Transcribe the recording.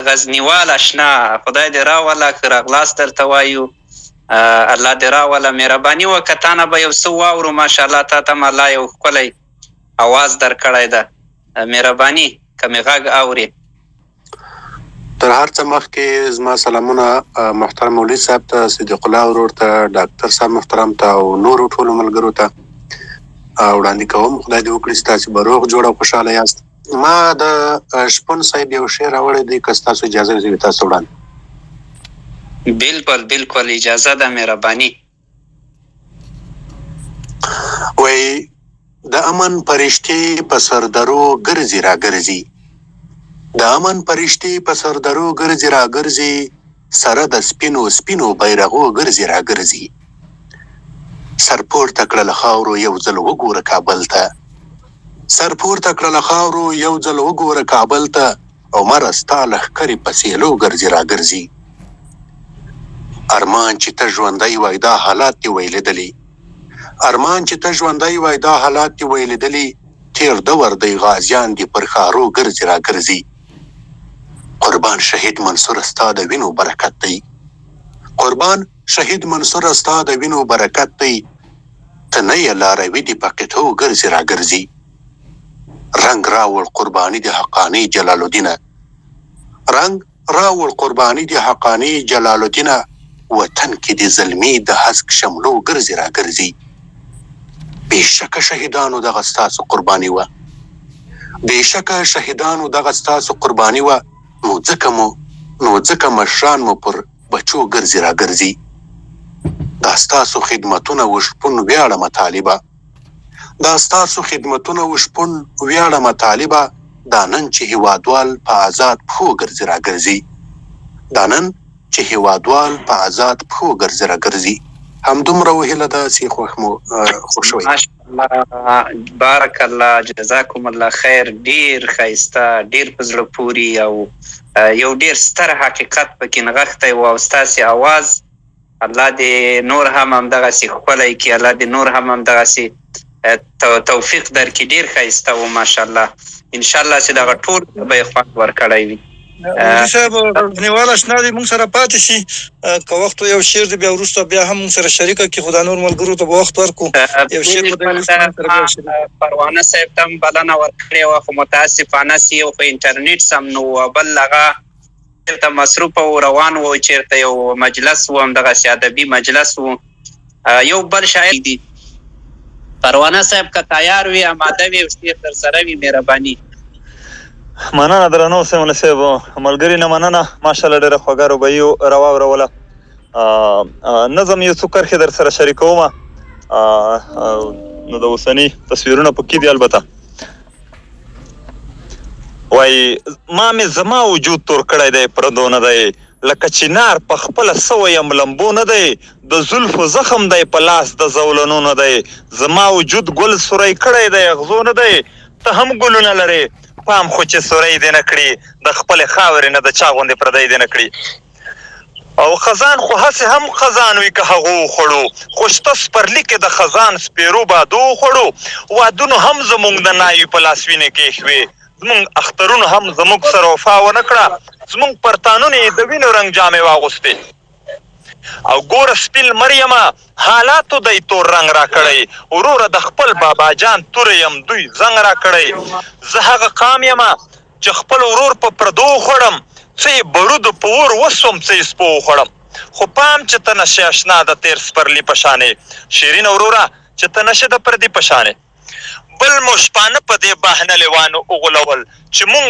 غزنیوال اشنا خدای دې راوله که راغلاست درته وایو الله دې راوله مهرباني وکړه تا نه به یو څه واورو ماشاءالله تا ته م الله یو ښکلی اواز درکړی ده مهرباني که مې غږ اورې تر هر څه مخکې زما سلامونه محترم مولوي صاحب ته صدیق الله ورور ته ډاکټر صاحب محترم ته او نورو ټولو ملګرو ته وړاندې کوم خدای دې وکړي ستاسې به روغ جوړ او خوشحاله یاست ما د شپون صاحب یو شعر راوړی دی که ستاسو اجازه وي تاسو وړاندې بالکل بالکل اجازه ده مهرباني وایي د امن فرشتې په سردرو ګرځي راګرځي د امن فرشتې په سردرو ګرځي راګرځي سره د سپینو سپینو بیرغو ګرځي راګرځي سر پورته کړه له خاورو یو ځل وګوره کابل ته سر پورته کړه له خاورو یو ځل وګوره کابل ته عمره ستا لښکرې په سیلو ګرځي راګرځي ارمان چې ته ژوندی وای دا حالات دې وی لیدلي ارمان چې ته ژوندی وای دا حالات دې وی لیدلي تیر دور دی غازیان دې پر ښارو ګرځي راګرځي قربان شهید منصور ستا د وینو برکت دی قربان شهید منصور ستا د وینو برکت دی ته نه یې لاروي دې په قطعو ګرځي راګرځي رنګ راوړ قرباني د حقاني جلال الدینه رنګ راوړ قرباني د حقاني جلال الدینه وطن کې د زلمي د هسک شملو ګرځي راګرځي بېشکه شهیدانو دغه ستاسو قرباني وه بېشکه شهیدانو دغه ستاسو قرباني وه نو ځکه مشران مو پر بچو ګرځي راګرځي دا ستاسو خدمتونه وشپون ویاړمه طالبه دا ستاسو خدمتونه وشپون ویاړمه طالبه دا نن چې هیوادوال په آزاد پښو ګرځي راګرځي دا نن چې هیوادوال په آزاد پښو ګرځي راګرځي همدومره وهیله ده چې خوښوئ ماشاءالله بارک الله جزاکم الله خیر ډیر ښایسته ډیر په زړه پورې او یو ډیر ستر حقیقت پکې نغښتی و او ستاسې اواز الله دې نور هم همدغسې ښکلی کړي الله دې نور هم همدغسې توفیق درکړي ډیر ښایسته و ماشاءالله انشاءالله چې دغه ټول به یې خوند ورکړی وي مولوي صاحب غزنیوال اشنا دی موږ سره پاتې شي که وخت یو شعر دی بیا وروسته بیا هم موږ سره شریکه کړي خو دا نور ملګرو ته به وخت ورکړو یو شعر پروانه صاحب ته هم بلنه ورکړې وه خو متاسفانه یو خو انټرنیټ سم نه و بل هغه چېرته مصروفه و روان و چېرته یو مجلس و همدغسې ادبي مجلس و یو بل شاعر دی پروانه صاحب که تیار وي اماده وي او شعر در سره وي مهرباني مننه درنو سیمونه صاحب ملګري نه مننه ماشاءالله ډېره خوږه روبایي راواوروله نظم یو څو کرښې در سره شریکومه نو د اوسني تصویرونه پکې دي البته وایي ما مې زما وجود تور کړی دی پردو نه دی لکه چنار په خپله سوی یم لمبو نه دی د زلفو زخم دی په لاس د زولنو نه دی زما وجود ګل سوری کړی دی اغزو نه دی ته هم ګلونه لرې پام خو چې سوری دې نه کړي د خپلې خاورې نه د چا غوندې پردی دې نه کړي او خزان خو هسې هم خزان وي که هغو وخوړو خو شته سپرلي کې د خزان سپېرو بادو وخوړو وادونو هم زموږ د ناوي په لاسوینې کې ایښوې زموږ اخترونو هم زموږ سره وفا ونه کړه زموږ پرتانونه یې د وینو رنګ جامې واغوستې او ګوره سپین مریمه حالاتو دی تور رنګ را کړی وروره د خپل بابا جان توره یم دوی زنګ را کړی زه هغه قام یمه چې خپل ورور په پردو وخوړم څه یې برودو په اور وسوم څه یې سپو وخوړم خو پام چې ته نشې اشنا د تیر سپرلي په شانې شیرینه وروره چې ته نشې د پردي په شانې بل مو شپانه په دې بهنه لیوانو وغولول چې مونږ